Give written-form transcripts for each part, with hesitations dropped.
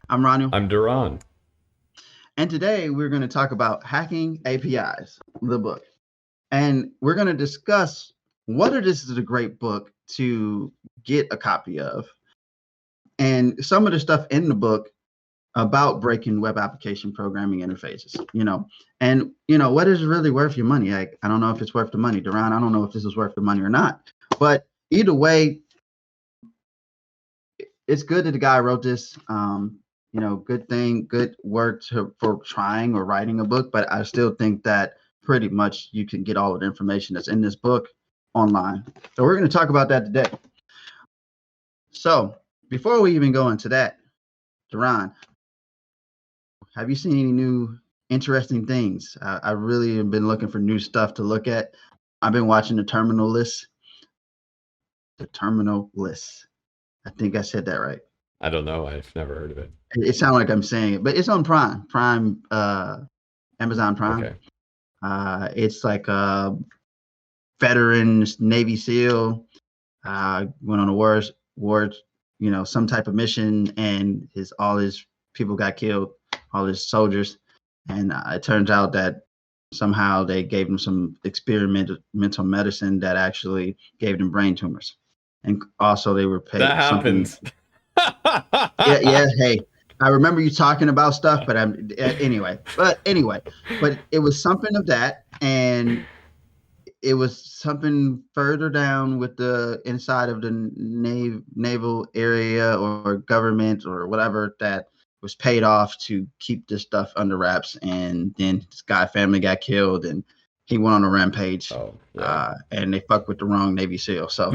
I'm Ranu, I'm Duran. and today we're going to talk about Hacking APIs, the book. And we're going to discuss whether this is a great book to get a copy of, and some of the stuff in the book about breaking web application programming interfaces, what is really worth your money? I don't know if it's worth the money. Duran, I don't know if this is worth the money or not. But either way, it's good that the guy wrote this. Good work for trying or writing a book. But I still think that pretty much you can get all of the information that's in this book online. So we're going to talk about that today. So before we even go into that, Duran, have you seen any new interesting things? I really have been looking for new stuff to look at. I've been watching the Terminal List. The Terminal List. I think I said that right. I don't know. I've never heard of it. It sounds like I'm saying it, but it's on Prime. Amazon Prime. Okay. It's like a veteran Navy SEAL went on a war, some type of mission, and all his people got killed, all his soldiers, and it turns out that somehow they gave him some experimental medicine that actually gave them brain tumors, and also they were paid. That happens. Yeah. Hey, I remember you talking about stuff, but anyway. But it was something of that, and it was something further down with the inside of the naval area or government or whatever that was paid off to keep this stuff under wraps. And then this guy family got killed, and he went on a rampage. Oh, yeah. And they fucked with the wrong Navy SEAL. So,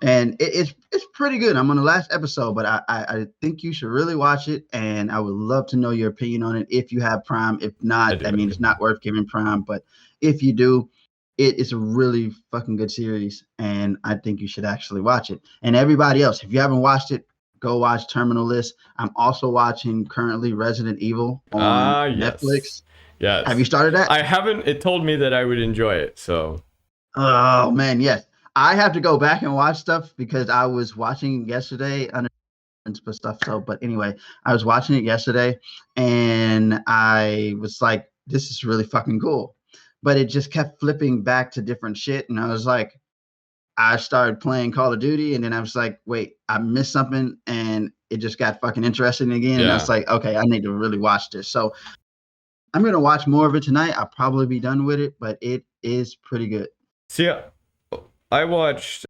and it's pretty good. I'm on the last episode, but I think you should really watch it, and I would love to know your opinion on it if you have Prime. If not, I mean, it's not worth giving Prime, but if you do, it is a really fucking good series, and I think you should actually watch it. And everybody else, if you haven't watched it, go watch Terminal List. I'm also watching currently Resident Evil on Netflix. Yes. Have you started that? I haven't. It told me that I would enjoy it, so. Oh, man, yes. I have to go back and watch stuff because I was watching yesterday under stuff. But anyway, I was watching it yesterday, and I was like, this is really fucking cool. But it just kept flipping back to different shit, and I was like, I started playing Call of Duty, and then I was like, wait, I missed something, and it just got fucking interesting again. Yeah. And I was like, okay, I need to really watch this. So I'm going to watch more of it tonight. I'll probably be done with it, but it is pretty good. See, I watched,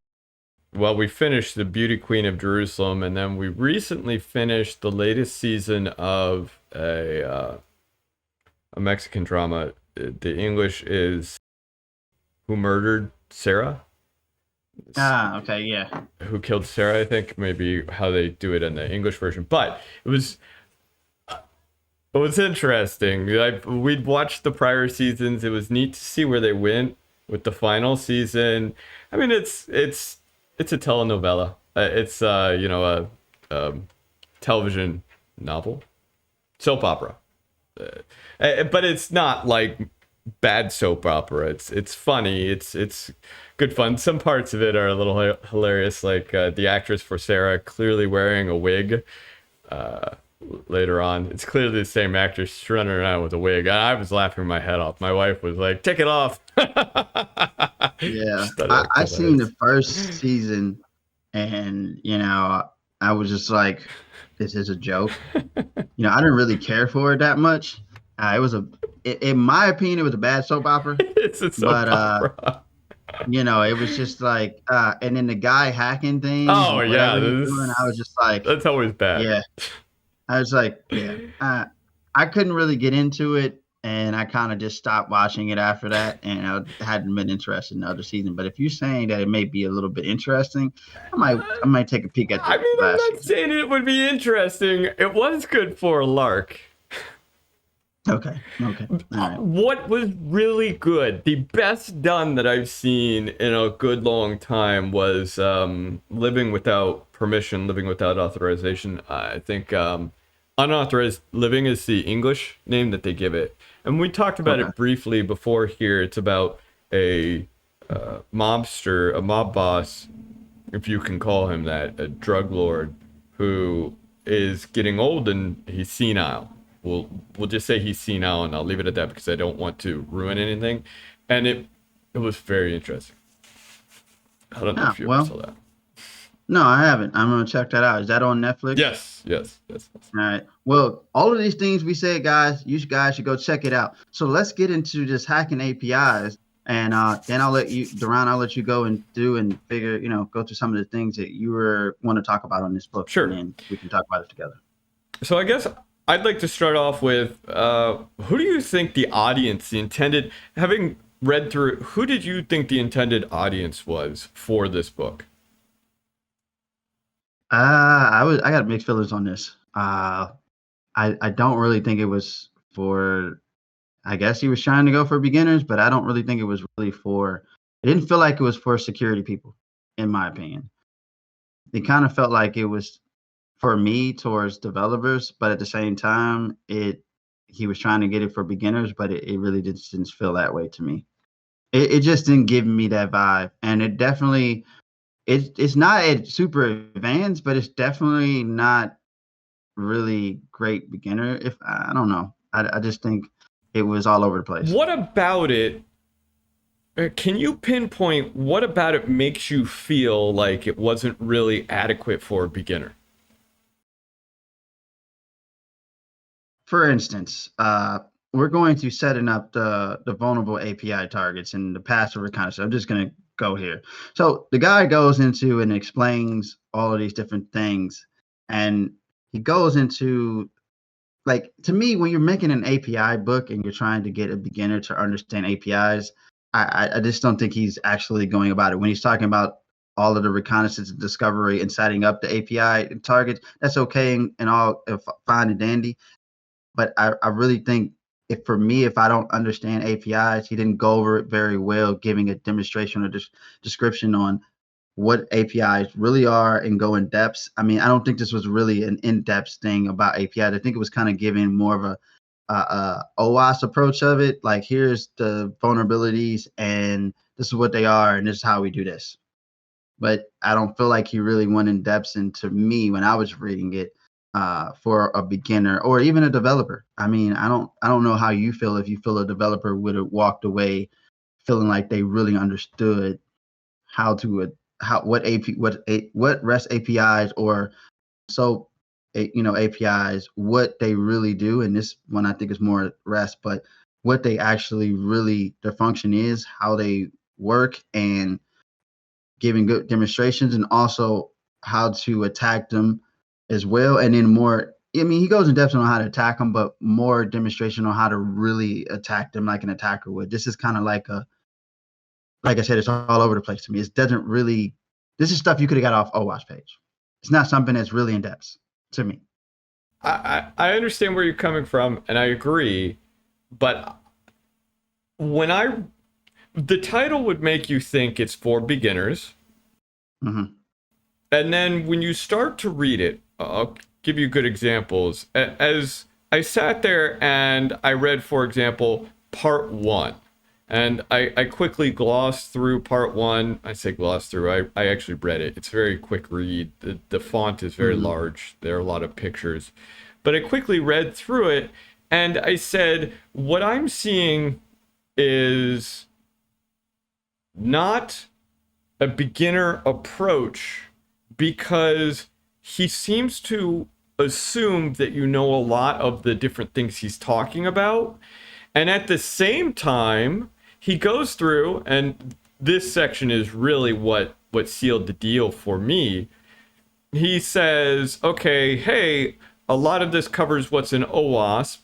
we finished The Beauty Queen of Jerusalem, and then we recently finished the latest season of a Mexican drama. The English is Who Murdered Sarah? Okay, yeah. Who Killed Sarah, I think, maybe how they do it in the English version. But it was interesting. We'd watched the prior seasons. It was neat to see where they went with the final season. I mean, it's a telenovela. It's a television novel, soap opera. But it's not like bad soap opera. It's funny. It's good fun. Some parts of it are a little hilarious, like the actress for Sarah clearly wearing a wig. Later on, it's clearly the same actress. She's running around with a wig. I was laughing my head off. My wife was like, "Take it off." Yeah, I seen the first season, and I was just like, "This is a joke." I didn't really care for it that much. In my opinion, it was a bad soap opera. It's a soap opera. It was just like, and then the guy hacking things. Oh yeah, I was just like, that's always bad. Yeah, I was like, yeah, I couldn't really get into it, and I kind of just stopped watching it after that, and I hadn't been interested in the other season. But if you're saying that it may be a little bit interesting, I might take a peek at it. I'm not saying it would be interesting. It was good for a lark. Okay. All right. What was really good, the best done that I've seen in a good long time was Living Without Permission, Living Without Authorization. I think unauthorized living is the English name that they give it. And we talked about it briefly before here. It's about a mobster, a mob boss, if you can call him that, a drug lord, who is getting old and he's senile. We'll just say he's senile, and I'll leave it at that because I don't want to ruin anything. And it was very interesting. I don't know if you ever saw that. No, I haven't. I'm gonna check that out. Is that on Netflix? Yes. All right. Well, all of these things we said, guys, you guys should go check it out. So let's get into just hacking APIs, and then I'll let you, Duran, I'll let you go and figure, go through some of the things that you want to talk about on this book. Sure. And then we can talk about it together. So I guess I'd like to start off with who do you think the audience, the intended, having read through it, who did you think the intended audience was for this book? I got mixed feelings on this. I don't really think it was for, I guess he was trying to go for beginners, but I don't really think it was really for, it didn't feel like it was for security people, in my opinion. It kind of felt like it was for me towards developers, but at the same time, he was trying to get it for beginners, but it really didn't feel that way to me. It just didn't give me that vibe. And it definitely, it's not a super advanced, but it's definitely not really great beginner. If I don't know, I just think it was all over the place. What about it? Can you pinpoint what about it makes you feel like it wasn't really adequate for a beginner? For instance, we're going through setting up the vulnerable API targets and the passive reconnaissance. I'm just going to go here. So the guy goes into and explains all of these different things, and he goes into, like, to me, when you're making an API book and you're trying to get a beginner to understand APIs, I just don't think he's actually going about it. When he's talking about all of the reconnaissance and discovery and setting up the API targets, that's okay and all fine and dandy. But I really think if I don't understand APIs, he didn't go over it very well, giving a demonstration or description on what APIs really are and go in depth. I mean, I don't think this was really an in-depth thing about APIs. I think it was kind of giving more of a OWASP approach of it. Like, here's the vulnerabilities and this is what they are and this is how we do this. But I don't feel like he really went in depth into me when I was reading it. For a beginner or even a developer. I mean, I don't know how you feel if you feel a developer would have walked away feeling like they really understood what REST APIs or APIs, what they really do. And this one I think is more REST, but what they actually really, their function is, how they work, and giving good demonstrations, and also how to attack them as well. And then more, I mean, he goes in depth on how to attack them, but more demonstration on how to really attack them like an attacker would. This is kind of like I said, it's all over the place to me. It doesn't really, this is stuff you could have got off OWASP page. It's not something that's really in depth to me. I understand where you're coming from, and I agree, but the title would make you think it's for beginners. Mm-hmm. And then when you start to read it, I'll give you good examples. As I sat there and I read, for example, part 1, and I quickly glossed through part 1. I say glossed through. I actually read it. It's a very quick read. The font is very large. There are a lot of pictures. But I quickly read through it, and I said, what I'm seeing is not a beginner approach, because he seems to assume that you know a lot of the different things he's talking about. And at the same time, he goes through, and this section is really what sealed the deal for me. He says, okay, hey, a lot of this covers what's in OWASP,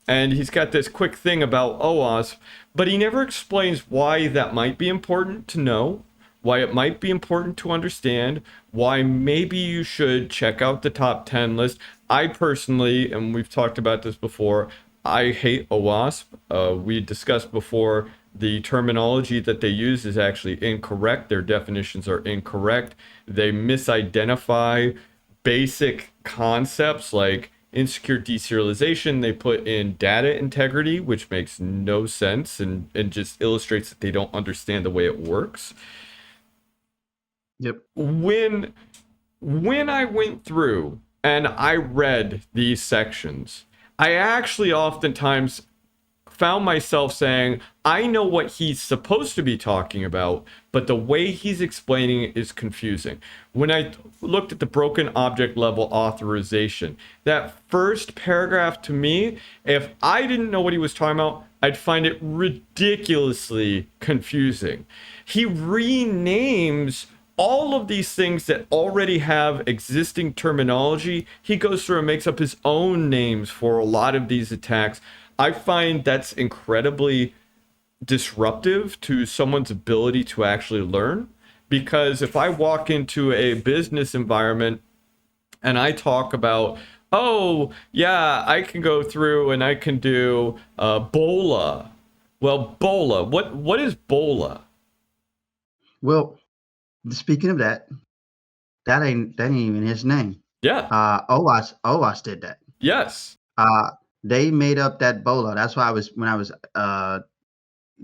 and he's got this quick thing about OWASP, but he never explains why that might be important to know, why it might be important to understand, why maybe you should check out the top 10 list. I personally, and we've talked about this before, I hate OWASP. We discussed before, the terminology that they use is actually incorrect. Their definitions are incorrect. They misidentify basic concepts like insecure deserialization. They put in data integrity, which makes no sense and just illustrates that they don't understand the way it works. Yep. When I went through and I read these sections, I actually oftentimes found myself saying, I know what he's supposed to be talking about, but the way he's explaining it is confusing. When I looked at the broken object level authorization, that first paragraph to me, if I didn't know what he was talking about, I'd find it ridiculously confusing. He renames all of these things that already have existing terminology. He goes through and makes up his own names for a lot of these attacks. I find that's incredibly disruptive to someone's ability to actually learn. Because if I walk into a business environment and I talk about, oh, yeah, I can go through and I can do BOLA. Well, BOLA, what is BOLA? Well, speaking of that, that ain't even his name. Yeah. OWASP did that. Yes. They made up that BOLA. That's why when I was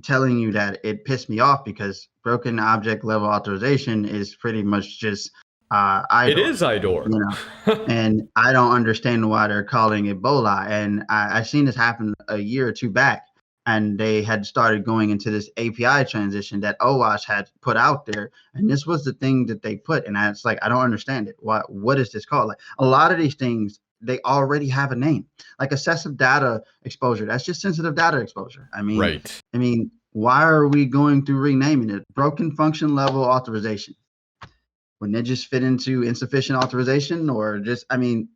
telling you that it pissed me off, because broken object level authorization is pretty much just IDOR. It is IDOR. You know, and I don't understand why they're calling it BOLA. And I seen this happen a year or two back, and they had started going into this API transition that OWASP had put out there, and this was the thing that they put. And it's like, I don't understand it. What is this called? Like, a lot of these things, they already have a name, like excessive data exposure. That's just sensitive data exposure. I mean, right. I mean, why are we going through renaming it? Broken function level authorization. Wouldn't it just fit into insufficient authorization? Or just, I mean,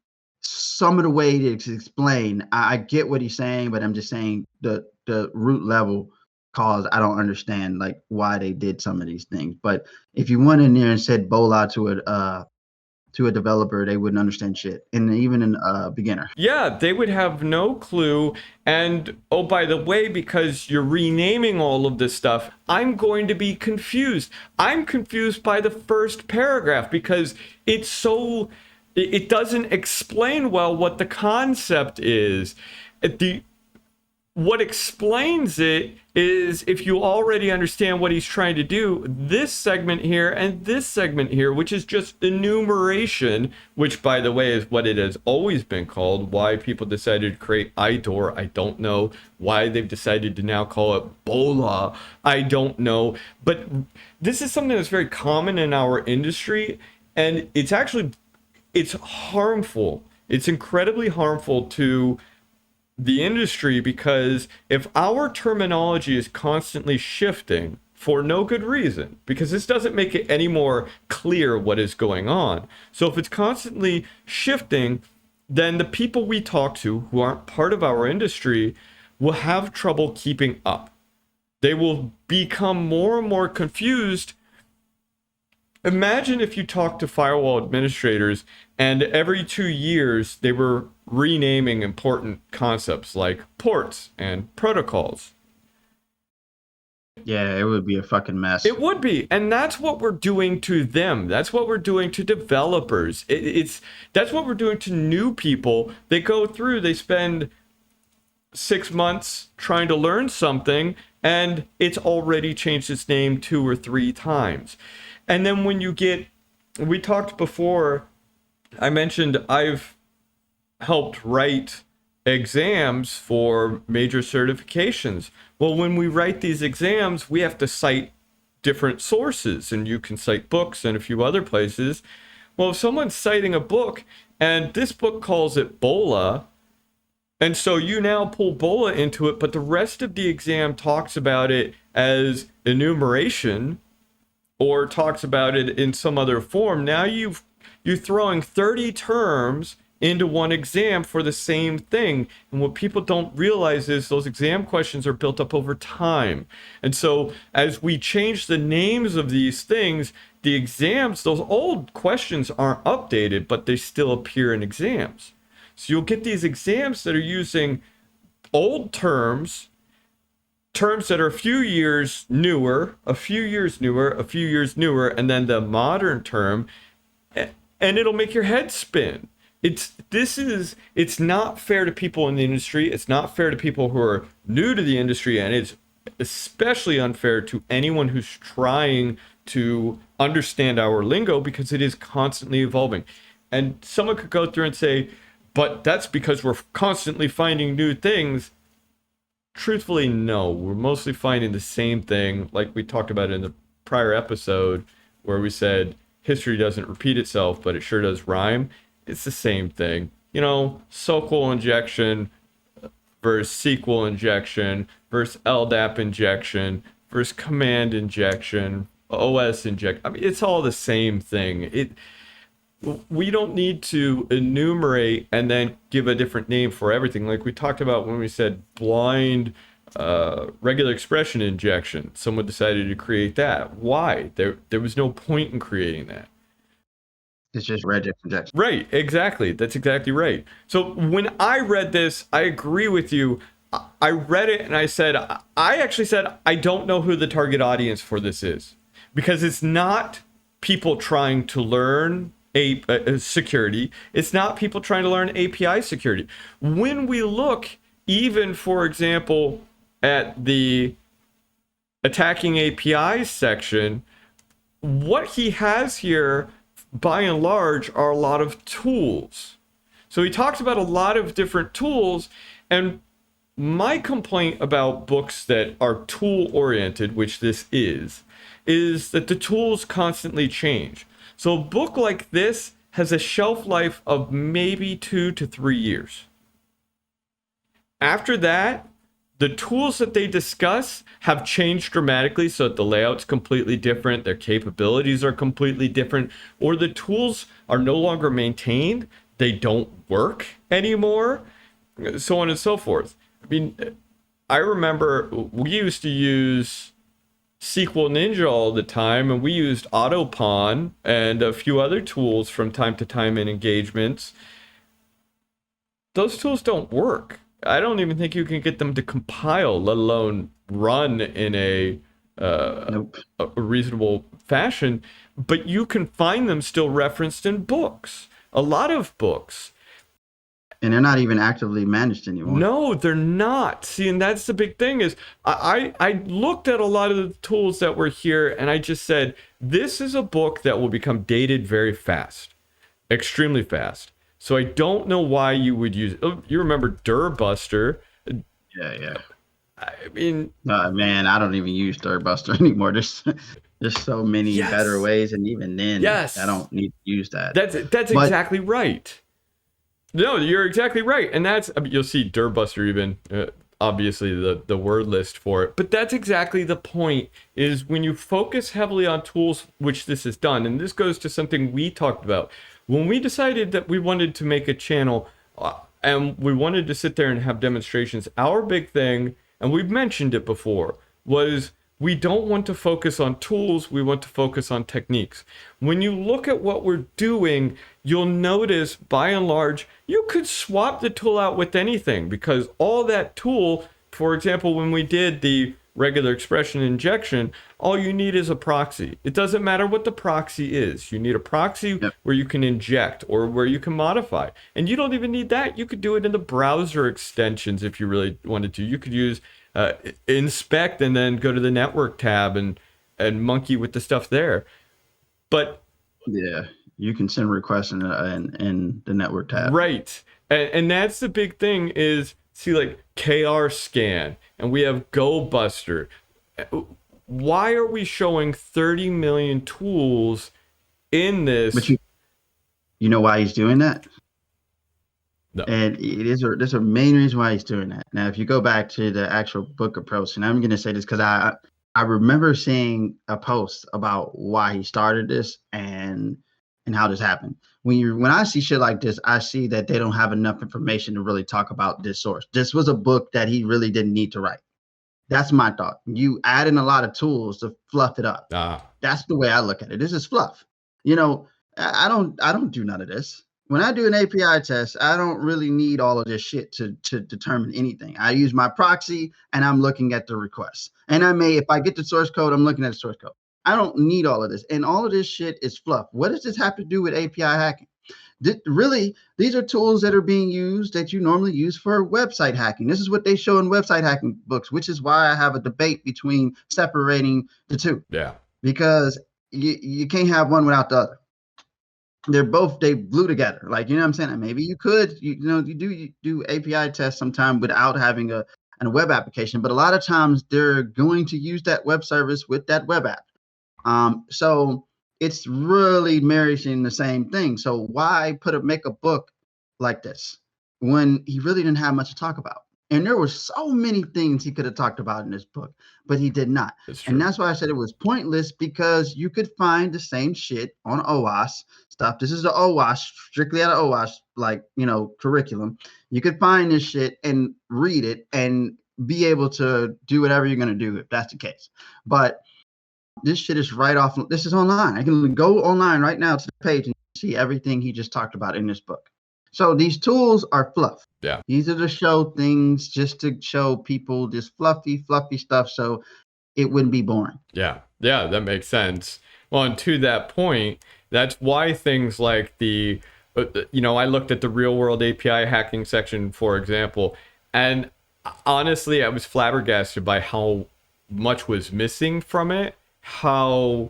some of the way to explain, I get what he's saying, but I'm just saying the root level cause, I don't understand like why they did some of these things. But if you went in there and said BOLA to a developer, they wouldn't understand shit, and even a beginner. Yeah, they would have no clue. And oh, by the way, because you're renaming all of this stuff, I'm going to be confused. I'm confused by the first paragraph because it doesn't explain well what the concept is. What explains it is, if you already understand what he's trying to do, this segment here and this segment here, which is just enumeration, which, by the way, is what it has always been called. Why people decided to create IDOR, I don't know. Why they've decided to now call it BOLA, I don't know. But this is something that's very common in our industry, and it's harmful. It's incredibly harmful to the industry, because if our terminology is constantly shifting for no good reason, because this doesn't make it any more clear what is going on. So if it's constantly shifting, then the people we talk to who aren't part of our industry will have trouble keeping up. They will become more and more confused. Imagine if you talk to firewall administrators and every 2 years they were renaming important concepts like ports and protocols. Yeah, it would be a fucking mess. It would be. And that's what we're doing to them. That's what we're doing to developers. That's what we're doing to new people. They go through, they spend 6 months trying to learn something, and it's already changed its name 2 or 3 times. And then when we talked before, I mentioned I've helped write exams for major certifications. Well, when we write these exams, we have to cite different sources, and you can cite books and a few other places. Well, if someone's citing a book and this book calls it BOLA, and so you now pull BOLA into it, but the rest of the exam talks about it as enumeration or talks about it in some other form, now you're throwing 30 terms into one exam for the same thing. And what people don't realize is those exam questions are built up over time. And so as we change the names of these things, the exams, those old questions aren't updated, but they still appear in exams. So you'll get these exams that are using old terms that are a few years newer, and then the modern term, and it'll make your head spin. It's not fair to people in the industry. It's not fair to people who are new to the industry, and it's especially unfair to anyone who's trying to understand our lingo, because it is constantly evolving. And someone could go through and say, but that's because we're constantly finding new things. Truthfully, no. We're mostly finding the same thing, like we talked about in the prior episode, where we said history doesn't repeat itself, but it sure does rhyme. It's the same thing. You know, SQL injection versus SQL injection versus LDAP injection versus command injection, OS inject. I mean, it's all the same thing. We don't need to enumerate and then give a different name for everything. Like we talked about when we said blind regular expression injection. Someone decided to create that. Why? There was no point in creating that. It's just regex injection. Right, exactly. That's exactly right. So when I read this, I agree with you. I read it and I actually said, I don't know who the target audience for this is, because it's not people trying to learn security. It's not people trying to learn API security. When we look, even for example, at the attacking APIs section, what he has here, by and large, are a lot of tools. So he talks about a lot of different tools, and my complaint about books that are tool oriented, which this is that the tools constantly change. So a book like this has a shelf life of maybe 2 to 3 years. After that, the tools that they discuss have changed dramatically, so that the layout's completely different, their capabilities are completely different, or the tools are no longer maintained, they don't work anymore, so on and so forth. I mean, I remember we used to use SQL Ninja all the time, and we used Autopon and a few other tools from time to time in engagements. Those tools don't work. I don't even think you can get them to compile, let alone run in a reasonable fashion. But you can find them still referenced in books, a lot of books. And they're not even actively managed anymore. No, they're not. See, and that's the big thing is I looked at a lot of the tools that were here, and I just said, this is a book that will become dated very fast, extremely fast. So I don't know why you would use. Oh, you remember Durbuster? Yeah. I mean, man, I don't even use Durbuster anymore. There's so many better ways, and even then, I don't need to use that. That's exactly right. No, you're exactly right, and you'll see Durbuster even. Obviously, the word list for it, but that's exactly the point. Is when you focus heavily on tools, which this has done, and this goes to something we talked about. When we decided that we wanted to make a channel and we wanted to sit there and have demonstrations, our big thing, and we've mentioned it before, was we don't want to focus on tools, we want to focus on techniques. When you look at what we're doing, you'll notice, by and large, you could swap the tool out with anything, because all that tool, for example, when we did the regular expression injection, all you need is a proxy. It doesn't matter what the proxy is. You need a proxy where you can inject or where you can modify. And you don't even need that. You could do it in the browser extensions if you really wanted to. You could use inspect and then go to the network tab and monkey with the stuff there. But yeah, you can send requests in the network tab. Right. And that's the big thing is, see, like KR scan, and we have GoBuster. Why are we showing 30 million tools in this? But you know why he's doing that? No. And there's a main reason why he's doing that. Now, if you go back to the actual book approach, and I'm going to say this because I remember seeing a post about why he started this and how this happened. When I see shit like this, I see that they don't have enough information to really talk about this source. This was a book that he really didn't need to write. That's my thought. You add in a lot of tools to fluff it up. That's the way I look at it. This is fluff. You know, I don't do none of this. When I do an API test, I don't really need all of this shit to determine anything. I use my proxy and I'm looking at the requests. And if I get the source code, I'm looking at the source code. I don't need all of this. And all of this shit is fluff. What does this have to do with API hacking? Really, these are tools that are being used that you normally use for website hacking. This is what they show in website hacking books, which is why I have a debate between separating the two. Yeah. Because you can't have one without the other. they glue together. Like, you know what I'm saying? And maybe you could, you do API tests sometime without having a web application, but a lot of times they're going to use that web service with that web app. So it's really marrying the same thing. So why make a book like this when he really didn't have much to talk about? And there were so many things he could have talked about in this book, but he did not. And that's why I said it was pointless, because you could find the same shit on OWASP stuff. This is the OWASP, strictly out of OWASP, like, curriculum. You could find this shit and read it and be able to do whatever you're going to do if that's the case. But this shit is right off. This is online. I can go online right now to the page and see everything he just talked about in this book. So these tools are fluff. Yeah. These are to show things, just to show people this fluffy stuff, so it wouldn't be boring. Yeah. Yeah, that makes sense. Well, and to that point, that's why things like I looked at the real world API hacking section, for example, and honestly, I was flabbergasted by how much was missing from it, how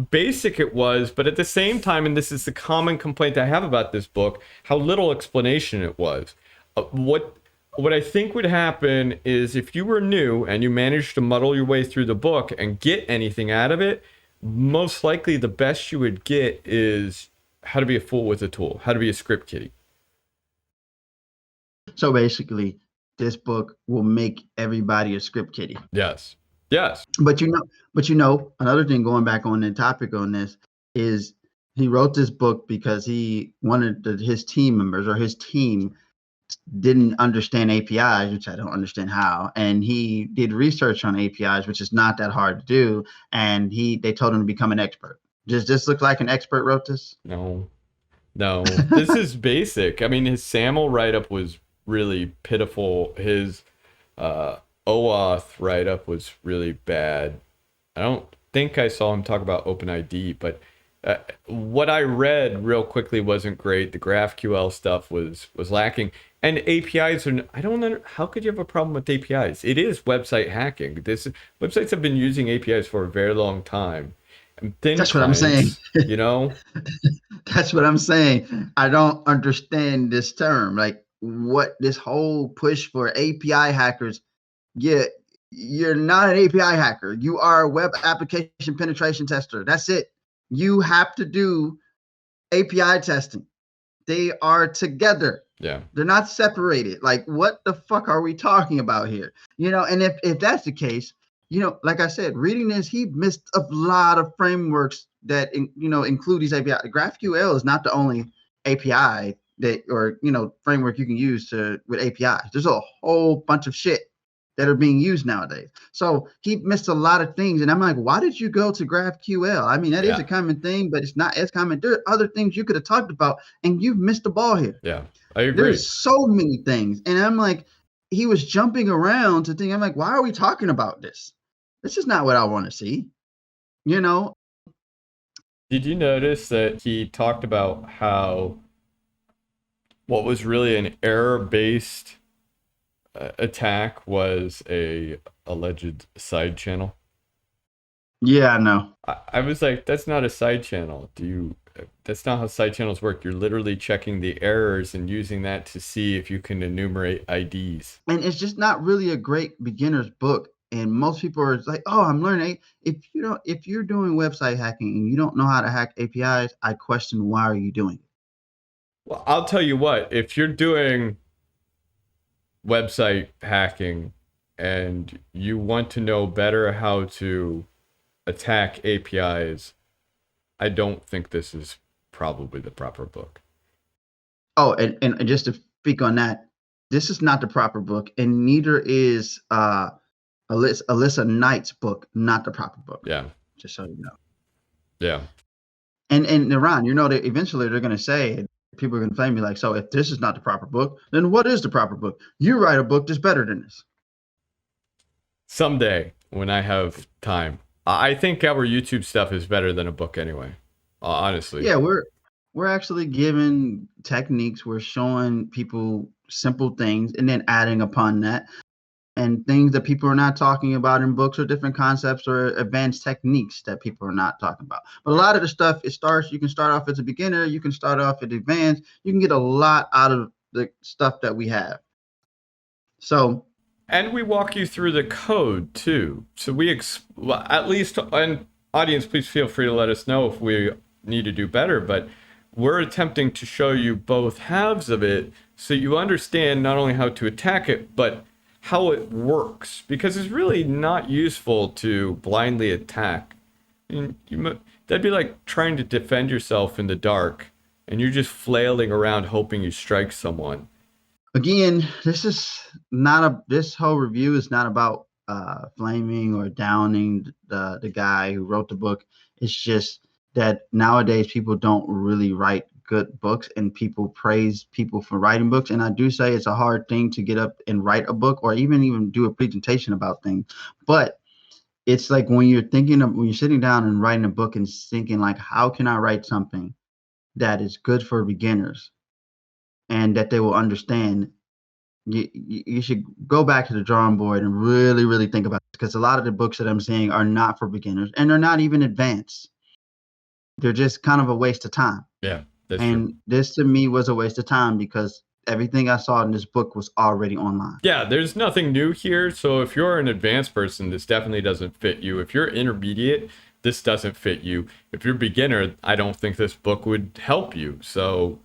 basic it was, but at the same time, and this is the common complaint I have about this book, how little explanation it was. What I think would happen is, if you were new and you managed to muddle your way through the book and get anything out of it, most likely the best you would get is how to be a fool with a tool, how to be a script kiddie. So basically, this book will make everybody a script kiddie. Yes. But another thing, going back on the topic on this, is he wrote this book because he wanted his team members, or his team, didn't understand APIs, which I don't understand how. And he did research on APIs, which is not that hard to do. And they told him to become an expert. Does this look like an expert wrote this? No, this is basic. I mean, his SAML write-up was really pitiful. His OAuth write-up was really bad. I don't think I saw him talk about OpenID, but what I read real quickly wasn't great. The GraphQL stuff was lacking. And APIs are, I don't know, how could you have a problem with APIs? It is website hacking. Websites have been using APIs for a very long time. That's what I'm saying. That's what I'm saying. I don't understand this term. Like, what this whole push for API hackers. Yeah, you're not an API hacker. You are a web application penetration tester. That's it. You have to do API testing. They are together. Yeah. They're not separated. Like, what the fuck are we talking about here? And if that's the case, like I said, reading this, he missed a lot of frameworks that, include these API. GraphQL is not the only API framework you can use with APIs. There's a whole bunch of shit that are being used nowadays. So he missed a lot of things. And I'm like, why did you go to GraphQL? I mean, that is a common thing, but it's not as common. There are other things you could have talked about, and you've missed the ball here. Yeah, I agree. There's so many things. And I'm like, he was jumping around to think, I'm like, why are we talking about this? This is not what I want to see. Did you notice that he talked about how what was really an error-based attack was a alleged side channel? Yeah, I know. I was like, that's not a side channel. That's not how side channels work. You're literally checking the errors and using that to see if you can enumerate IDs. And it's just not really a great beginner's book. And most people are like, oh, I'm learning. If you're doing website hacking and you don't know how to hack APIs, I question, why are you doing it? Well, I'll tell you what, if you're doing website hacking and you want to know better how to attack APIs, I don't think this is probably the proper book. Oh, and just to speak on that, this is not the proper book, and neither is Alyssa Knight's book, not the proper book. Yeah. Just so you know. Yeah. And Iran, that eventually they're going to say, people are going to blame me, like, so if this is not the proper book, then what is the proper book? You write a book that's better than this. Someday, when I have time. I think our YouTube stuff is better than a book anyway, honestly. Yeah, we're actually giving techniques. We're showing people simple things and then adding upon that. and things that people are not talking about in books, or different concepts or advanced techniques that people are not talking about. But a lot of the stuff, you can start off as a beginner, you can start off at advanced, you can get a lot out of the stuff that we have. So, and we walk you through the code too. So well, at least, and audience, please feel free to let us know if we need to do better, but we're attempting to show you both halves of it so you understand not only how to attack it, but how it works, because it's really not useful to blindly attack. That'd be like trying to defend yourself in the dark and you're just flailing around hoping you strike someone. Again, this whole review is not about flaming or downing the guy who wrote the book. It's just that nowadays people don't really write good books, and people praise people for writing books. And I do say it's a hard thing to get up and write a book, or even do a presentation about things. But it's like when you're sitting down and writing a book and thinking like, how can I write something that is good for beginners and that they will understand? You should go back to the drawing board and really, really think about it, because a lot of the books that I'm saying are not for beginners, and they're not even advanced. They're just kind of a waste of time. Yeah, that's and true. This to me was a waste of time, because everything I saw in this book was already online. Yeah, there's nothing new here. So if you're an advanced person, this definitely doesn't fit you. If you're intermediate, this doesn't fit you. If you're beginner, I don't think this book would help you. So,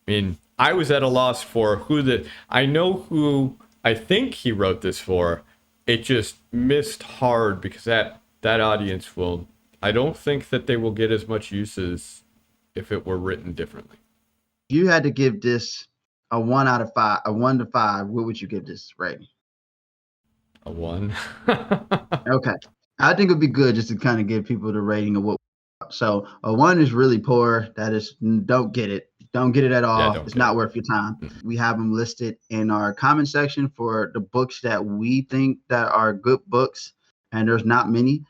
I mean, I was at a loss for I know who I think he wrote this for. It just missed hard because that audience I don't think that they will get as much use as if it were written differently. If you had to give this a 1 out of 5, a 1 to 5, what would you give this rating? A 1. Okay. I think it'd be good just to kind of give people the rating of what. So a 1 is really poor. That is, don't get it. Don't get it at all. It's not worth your time. We have them listed in our comment section for the books that we think that are good books, and there's not many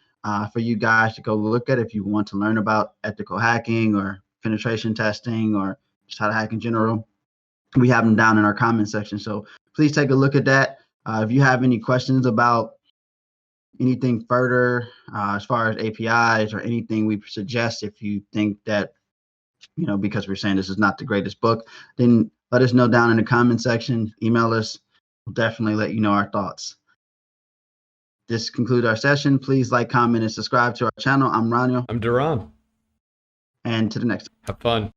for you guys to go look at if you want to learn about ethical hacking or penetration testing or just how to hack in general. We have them down in our comment section. So please take a look at that. If you have any questions about anything further as far as APIs or anything we suggest, if you think that, because we're saying this is not the greatest book, then let us know down in the comment section. Email us. We'll definitely let you know our thoughts. This concludes our session. Please like, comment, and subscribe to our channel. I'm Raniel. I'm Duran. And to the next. Have fun.